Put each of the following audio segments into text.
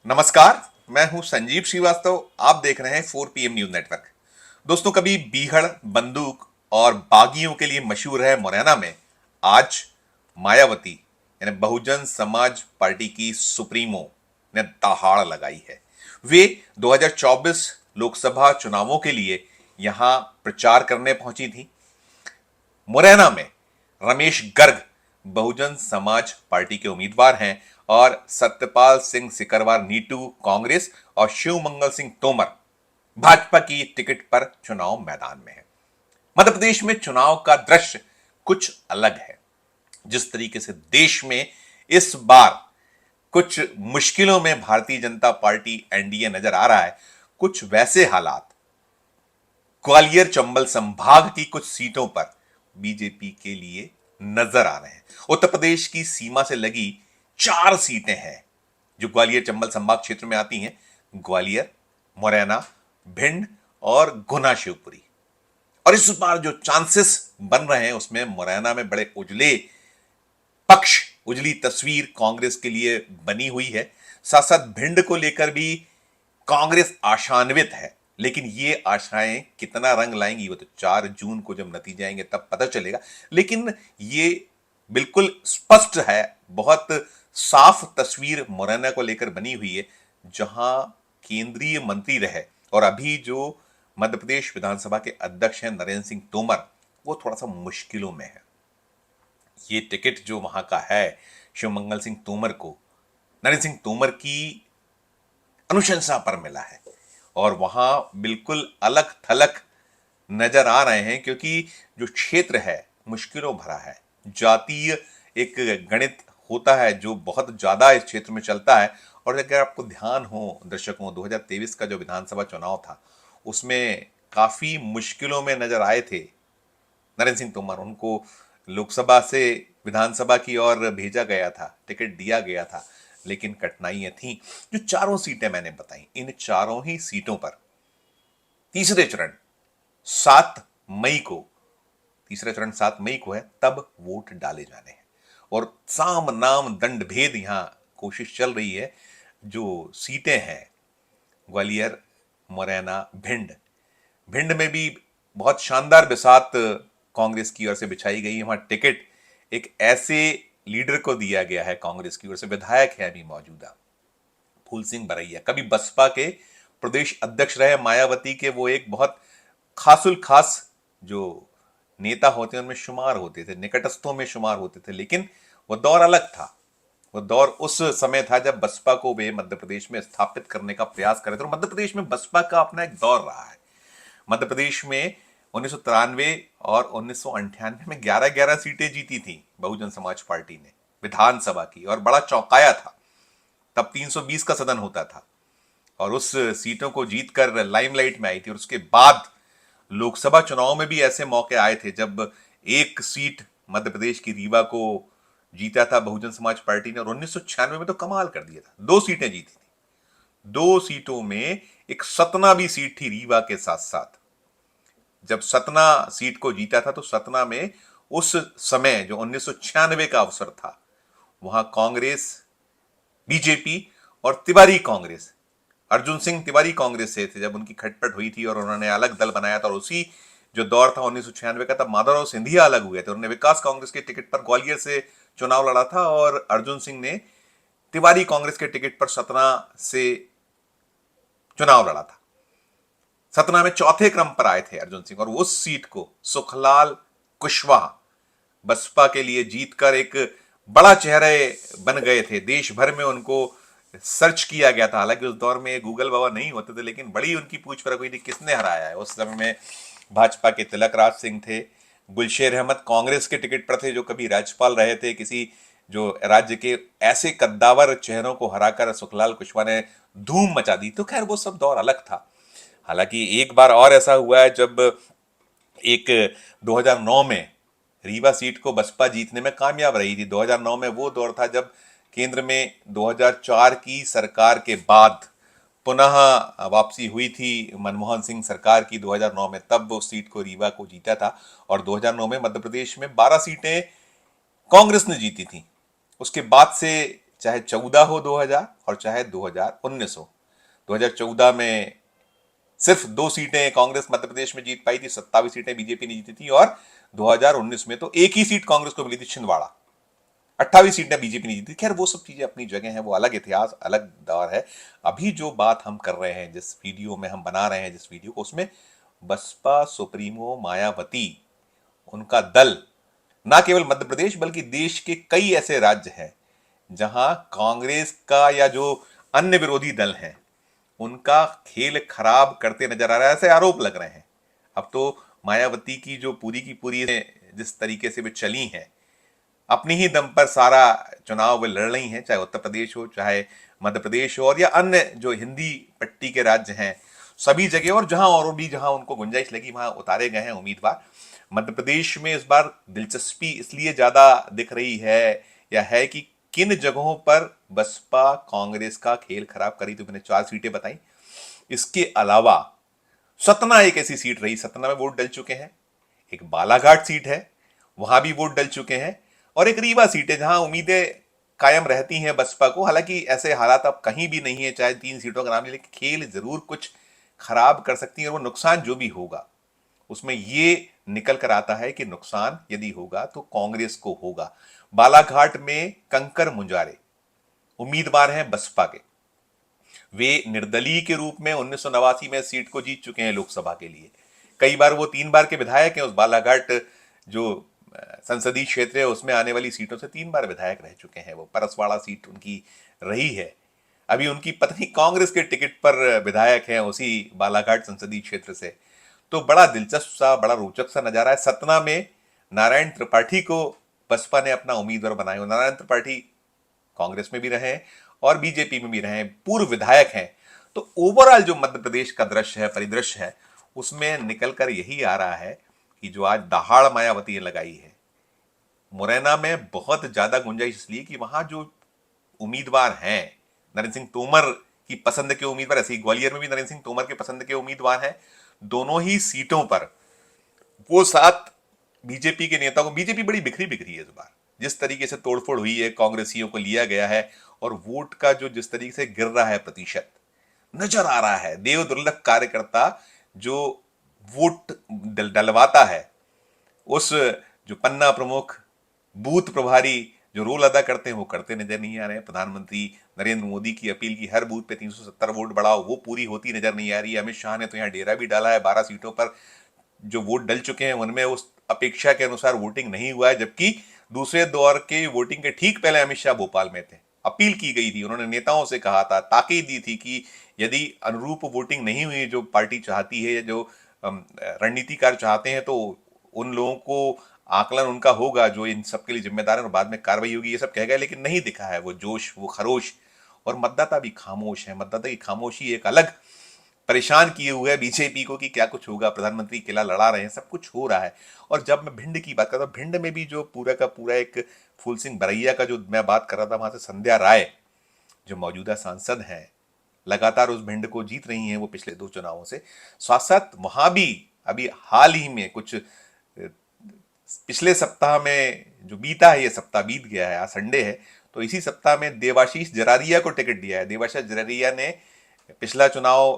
नमस्कार। मैं हूं संजीव श्रीवास्तव। आप देख रहे हैं 4 PM न्यूज नेटवर्क। दोस्तों, कभी बीहड़, बंदूक और बागियों के लिए मशहूर है मुरैना में आज मायावती यानी बहुजन समाज पार्टी की सुप्रीमो ने दहाड़ लगाई है। वे 2024 लोकसभा चुनावों के लिए यहां प्रचार करने पहुंची थी। मुरैना में रमेश गर्ग बहुजन समाज पार्टी के उम्मीदवार हैं और सत्यपाल सिंह सिकरवार नीटू कांग्रेस और शिव मंगल सिंह तोमर भाजपा की टिकट पर चुनाव मैदान में है। मध्य प्रदेश में चुनाव का दृश्य कुछ अलग है। जिस तरीके से देश में इस बार कुछ मुश्किलों में भारतीय जनता पार्टी एनडीए नजर आ रहा है, कुछ वैसे हालात ग्वालियर चंबल संभाग की कुछ सीटों पर बीजेपी के लिए नजर आ रहे हैं। उत्तर प्रदेश की सीमा से लगी 4 सीटें हैं जो ग्वालियर चंबल संभाग क्षेत्र में आती हैं। ग्वालियर, मुरैना, भिंड और गुना शिवपुरी। और इस बार जो चांसेस बन रहे हैं उसमें मुरैना में बड़े उजली तस्वीर कांग्रेस के लिए बनी हुई है। साथ साथ भिंड को लेकर भी कांग्रेस आशान्वित है, लेकिन ये आशाएं कितना रंग लाएंगी वो तो 4 जून को जब नतीजे आएंगे तब पता चलेगा। लेकिन ये बिल्कुल स्पष्ट है, बहुत साफ तस्वीर मुरैना को लेकर बनी हुई है, जहां केंद्रीय मंत्री रहे और अभी जो मध्य प्रदेश विधानसभा के अध्यक्ष हैं नरेंद्र सिंह तोमर, वो थोड़ा सा मुश्किलों में है। ये टिकट जो वहां का है शिवमंगल सिंह तोमर को नरेंद्र सिंह तोमर की अनुशंसा पर मिला है और वहां बिल्कुल अलग थलग नजर आ रहे हैं, क्योंकि जो क्षेत्र है मुश्किलों भरा है। जातीय एक गणित होता है जो बहुत ज्यादा इस क्षेत्र में चलता है। और अगर आपको ध्यान हो दर्शकों, 2023 का जो विधानसभा चुनाव था उसमें काफी मुश्किलों में नजर आए थे नरेंद्र सिंह तोमर। उनको लोकसभा से विधानसभा की ओर भेजा गया था, टिकट दिया गया था, लेकिन कठिनाइयां थी। जो चारों सीटें मैंने बताई, इन चारों ही सीटों पर तीसरे चरण 7 मई को तीसरा चरण 7 मई को है, तब वोट डाले जाने हैं। और साम नाम दंड भेद यहां कोशिश चल रही है। जो सीटें हैं ग्वालियर, मुरैना, भिंड, भिंड में भी बहुत शानदार बिसात कांग्रेस की ओर से बिछाई गई है। वहां टिकट एक ऐसे लीडर को दिया गया है, कांग्रेस की ओर से विधायक है अभी मौजूदा फूल सिंह बरैया, कभी बसपा के प्रदेश अध्यक्ष रहे मायावती के। वो एक बहुत खासुल खास जो नेता होते हैं उनमें शुमार होते थे, निकटस्थों में शुमार होते थे। लेकिन वो दौर अलग था। वो दौर उस समय था जब बसपा को वे मध्य प्रदेश में स्थापित करने का प्रयास कर रहे थे। और मध्य प्रदेश में बसपा का अपना एक दौर रहा है। मध्य प्रदेश में 1993 और 1998 में 11-11 सीटें जीती थी बहुजन समाज पार्टी ने विधानसभा की, और बड़ा चौंकाया था। तब 320 का सदन होता था और उस सीटों को जीतकर लाइमलाइट में आई थी। और उसके बाद लोकसभा चुनाव में भी ऐसे मौके आए थे जब एक सीट मध्य प्रदेश की रीवा को जीता था बहुजन समाज पार्टी ने, और 1996 में तो कमाल कर दिया था, 2 सीटें जीती थी। 2 सीटों में एक सतना भी सीट थी रीवा के साथ साथ। जब सतना सीट को जीता था तो सतना में उस समय जो 1996 का अवसर था, वहां कांग्रेस, बीजेपी और तिवारी कांग्रेस, अर्जुन सिंह तिवारी कांग्रेस से थे जब उनकी खटपट हुई थी और उन्होंने अलग दल बनाया था। और उसी जो दौर था 1996 का, तब माधवराव सिंधिया अलग हुए थे। उन्होंने विकास कांग्रेस के टिकट पर ग्वालियर से चुनाव लड़ा था और अर्जुन सिंह ने तिवारी कांग्रेस के टिकट पर सतना से चुनाव लड़ा था। सतना में चौथे क्रम पर आए थे अर्जुन सिंह, और उस सीट को सुखलाल कुशवाहा बसपा के लिए जीतकर एक बड़ा चेहरे बन गए थे। देश भर में उनको सर्च किया गया था। हालांकि उस दौर में गूगल बाबा नहीं होते थे, लेकिन बड़ी उनकी पूछ परख हुई थी किसने हराया है। उस समय में भाजपा के तिलक राज सिंह थे, गुलशेर अहमद कांग्रेस के टिकट पर थे जो कभी राज्यपाल रहे थे किसी जो राज्य के। ऐसे कद्दावर चेहरों को हराकर सुखलाल कुशवाहा ने धूम मचा दी। तो खैर वो सब दौर अलग था। हालांकि एक बार और ऐसा हुआ है जब एक 2009 में रीवा सीट को बसपा जीतने में कामयाब रही थी। 2009 में वो दौर था जब केंद्र में 2004 की सरकार के बाद पुनः वापसी हुई थी मनमोहन सिंह सरकार की 2009 में, तब वो सीट को रीवा को जीता था। और 2009 में मध्य प्रदेश में 12 सीटें कांग्रेस ने जीती थी। उसके बाद से चाहे 14 हो 2000 और चाहे 2019 हो। 2014 में सिर्फ 2 सीटें कांग्रेस मध्य प्रदेश में जीत पाई थी, 27 सीटें बीजेपी ने जीती थी, और 2019 में तो एक ही सीट कांग्रेस को मिली थी, छिंदवाड़ा। 28 सीटें बीजेपी ने जीती। खैर वो सब चीजें अपनी जगह हैं, वो अलग इतिहास, अलग दौर है। अभी जो बात हम कर रहे हैं, जिस वीडियो में हम बना रहे हैं, जिस वीडियो को, उसमें बसपा सुप्रीमो मायावती, उनका दल ना केवल मध्य प्रदेश बल्कि देश के कई ऐसे राज्य हैं जहां कांग्रेस का या जो अन्य विरोधी दल हैं उनका खेल खराब करते नजर आ रहा है, ऐसे आरोप लग रहे हैं। अब तो मायावती की जो पूरी की पूरी जिस तरीके से वे चली हैं, अपनी ही दम पर सारा चुनाव वे लड़ रही हैं, चाहे उत्तर प्रदेश हो, चाहे मध्य प्रदेश हो, और या अन्य जो हिंदी पट्टी के राज्य हैं, सभी जगह, और जहां और भी जहां उनको गुंजाइश लगी वहां उतारे गए हैं उम्मीदवार। मध्य प्रदेश में इस बार दिलचस्पी इसलिए ज्यादा दिख रही है या है कि किन जगहों पर बसपा कांग्रेस का खेल खराब करी, तो मैंने 4 सीटें बताई। इसके अलावा सतना एक ऐसी सीट रही, सतना में वोट डल चुके हैं। एक बालाघाट सीट है, वहां भी वोट डल चुके हैं। और एक रीवा सीट है जहां उम्मीदें कायम रहती हैं बसपा को। हालांकि ऐसे हालात अब कहीं भी नहीं है, चाहे 3 सीटों का नाम ले, लेकिन खेल जरूर कुछ खराब कर सकती है, और वो नुकसान जो भी होगा उसमें ये निकल कर आता है कि नुकसान यदि होगा तो कांग्रेस को होगा। बालाघाट में कंकर मुंजारे उम्मीदवार हैं बसपा के। वे निर्दलीय के रूप में 1989 में सीट को जीत चुके हैं लोकसभा के लिए। कई बार वो 3 बार के विधायक हैं। उस बालाघाट जो संसदीय क्षेत्र है उसमें आने वाली सीटों से 3 बार विधायक रह चुके हैं। वो परसवाड़ा सीट उनकी रही है। अभी उनकी पत्नी कांग्रेस के टिकट पर विधायक हैं उसी बालाघाट संसदीय क्षेत्र से। तो बड़ा दिलचस्प सा, बड़ा रोचक सा नजारा है। सतना में नारायण त्रिपाठी को बसपा ने अपना उम्मीदवार बनाया। नारायण त्रिपाठी कांग्रेस में भी रहे और बीजेपी में भी रहे, पूर्व विधायक हैं। तो ओवरऑल जो मध्य प्रदेश का दृश्य है, परिदृश्य है, उसमें निकलकर यही आ रहा है कि जो आज दहाड़ मायावती ने लगाई है, मुरैना में बहुत ज्यादा गुंजाइश इसलिए कि वहां जो उम्मीदवार हैं, नरेंद्र सिंह तोमर की पसंद के उम्मीदवार, ऐसे ही ग्वालियर में भी नरेंद्र सिंह तोमर के पसंद के उम्मीदवार हैं। दोनों ही सीटों पर वो 7 बीजेपी के नेताओं को, बीजेपी बड़ी बिखरी बिखरी है इस बार, जिस तरीके से तोड़फोड़ हुई है, कांग्रेसियों को लिया गया है, और वोट का जो जिस तरीके से गिर रहा है प्रतिशत नजर आ रहा है। देव दुर्लभ कार्यकर्ता जो वोट डलवाता है, उस जो पन्ना प्रमुख, बूथ प्रभारी जो रोल अदा करते हैं, वो करते नजर नहीं आ रहे हैं। प्रधानमंत्री नरेंद्र मोदी की अपील की हर बूथ पे 370 वोट बढ़ाओ, वो पूरी होती नजर नहीं आ रही है। अमित शाह ने तो यहाँ डेरा भी डाला है। 12 सीटों पर जो वोट डल चुके हैं उनमें उस अपेक्षा के अनुसार वोटिंग नहीं हुआ है, जबकि दूसरे दौर के वोटिंग के ठीक पहले अमित शाह भोपाल में थे। अपील की गई थी, उन्होंने नेताओं से कहा था, ताकीद दी थी कि यदि अनुरूप वोटिंग नहीं हुई जो पार्टी चाहती है, जो रणनीतिकार चाहते हैं, तो उन लोगों को आकलन उनका होगा जो इन सबके लिए जिम्मेदार है और बाद में कार्रवाई होगी, ये सब कह गए। लेकिन नहीं दिखा है वो जोश, वो खरोश, और मतदाता भी खामोश है। मतदाता की खामोशी एक अलग परेशान किए हुए है बीजेपी को कि क्या कुछ होगा। प्रधानमंत्री किला लड़ा रहे हैं, सब कुछ हो रहा है। और जब मैं भिंड की बात करता हूँ, भिंड में भी जो पूरा का पूरा एक फूल सिंह बरैया का जो मैं बात कर रहा था, वहां से संध्या राय जो मौजूदा सांसद हैं, लगातार उस भिंड को जीत रही हैं वो पिछले 2 चुनावों से। साथ साथ वहां भी अभी हाल ही में कुछ पिछले सप्ताह में जो बीता है, ये सप्ताह बीत गया है, आज संडे है, तो इसी सप्ताह में देवाशीष जरारिया को टिकट दिया है। देवाशीष जरारिया ने पिछला चुनाव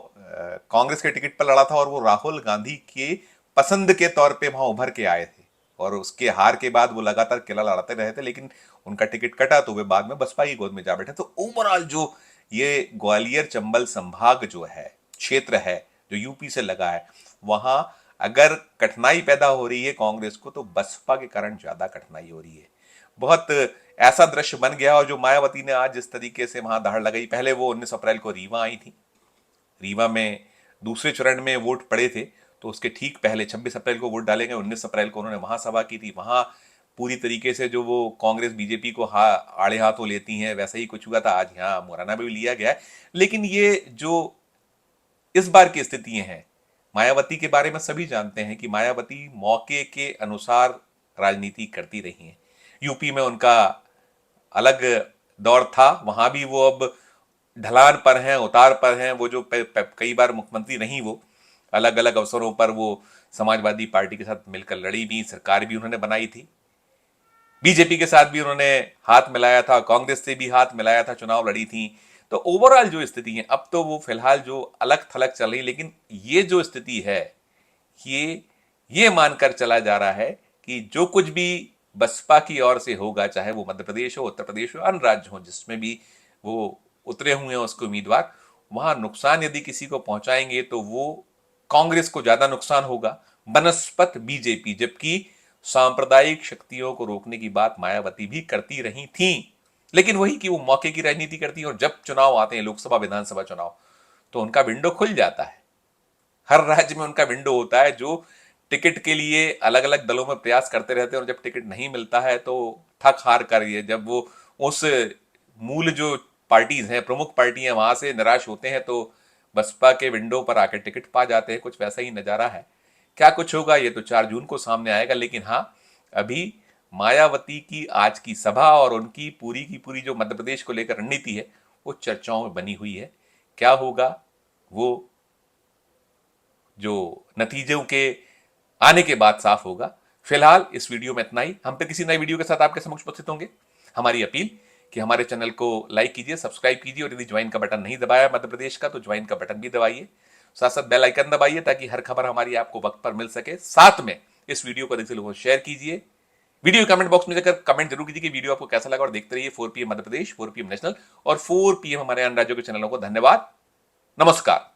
कांग्रेस के टिकट पर लड़ा था और वो राहुल गांधी के पसंद के तौर पे वहां उभर के आए थे, और उसके हार के बाद वो लगातार किला लड़ाते रहे थे, लेकिन उनका टिकट कटा तो वे बाद में बसपा की गोद में जा बैठे। तो ओवरऑल जो ये ग्वालियर चंबल संभाग जो है, क्षेत्र है जो यूपी से लगा है, वहां अगर कठिनाई पैदा हो रही है कांग्रेस को, तो बसपा के कारण ज्यादा कठिनाई हो रही है। बहुत ऐसा दृश्य बन गया। और जो मायावती ने आज जिस तरीके से वहां दहाड़ लगाई, पहले वो 19 अप्रैल को रीवा आई थी, रीवा में दूसरे चरण में वोट पड़े थे, तो उसके ठीक पहले 26 अप्रैल को वोट डाले गए, 19 अप्रैल को उन्होंने वहां सभा की थी। वहां पूरी तरीके से जो वो कांग्रेस बीजेपी को आड़े हाथों लेती हैं, वैसा ही कुछ हुआ था। आज यहाँ मुरैना में भी लिया गया है। लेकिन ये जो इस बार की स्थितियां हैं, मायावती के बारे में सभी जानते हैं कि मायावती मौके के अनुसार राजनीति करती रही हैं। यूपी में उनका अलग दौर था, वहां भी वो अब ढलान पर हैं, उतार पर हैं। वो जो कई बार मुख्यमंत्री रही, वो अलग अलग अवसरों पर वो समाजवादी पार्टी के साथ मिलकर लड़ी भी, सरकार भी उन्होंने बनाई थी। बीजेपी के साथ भी उन्होंने हाथ मिलाया था, कांग्रेस से भी हाथ मिलाया था, चुनाव लड़ी थी। तो ओवरऑल जो स्थिति है, अब तो वो फिलहाल जो अलग थलग चल रही, लेकिन ये जो स्थिति है, ये मानकर चला जा रहा है कि जो कुछ भी बसपा की ओर से होगा, चाहे वो मध्य प्रदेश हो, उत्तर प्रदेश हो, अन्य राज्य हो, जिसमें भी वो उतरे हुए हैं उसके उम्मीदवार, वहां नुकसान यदि किसी को पहुंचाएंगे तो वो कांग्रेस को ज्यादा नुकसान होगा, बनस्पत बीजेपी। जबकि सांप्रदायिक शक्तियों को रोकने की बात मायावती भी करती रही थी, लेकिन वही कि वो मौके की राजनीति करती है, और जब चुनाव आते हैं, लोकसभा विधानसभा चुनाव, तो उनका विंडो खुल जाता है। हर राज्य में उनका विंडो होता है, जो टिकट के लिए अलग अलग दलों में प्रयास करते रहते हैं, और जब टिकट नहीं मिलता है तो थक हार कर, ये जब वो उस मूल जो पार्टीज हैं, प्रमुख पार्टियां, वहां से निराश होते हैं, तो बसपा के विंडो पर आकर टिकट पा जाते हैं। कुछ वैसा ही नजारा है। क्या कुछ होगा ये तो 4 जून को सामने आएगा, लेकिन हाँ, अभी मायावती की आज की सभा और उनकी पूरी की पूरी जो मध्य प्रदेश को लेकर रणनीति है, वो चर्चाओं में बनी हुई है। क्या होगा वो जो नतीजों के आने के बाद साफ होगा। फिलहाल इस वीडियो में इतना ही। हम पे किसी नए वीडियो के साथ आपके समक्ष उपस्थित होंगे। हमारी अपील कि हमारे चैनल को लाइक कीजिए, सब्सक्राइब कीजिए, और यदि ज्वाइन का बटन नहीं दबाया मध्य प्रदेश का, तो ज्वाइन का बटन भी दबाइए। साथ साथ बेल आइकन दबाइए, ताकि हर खबर हमारी आपको वक्त पर मिल सके। साथ में इस वीडियो को अधिक लोगों को शेयर कीजिए। वीडियो कमेंट बॉक्स में जाकर कमेंट जरूर कीजिए कि वीडियो आपको कैसा लगा, और देखते रहिए 4 PM Madhya Pradesh, 4 PM national और 4 PM हमारे अन्य राज्यों के चैनलों को। धन्यवाद, नमस्कार।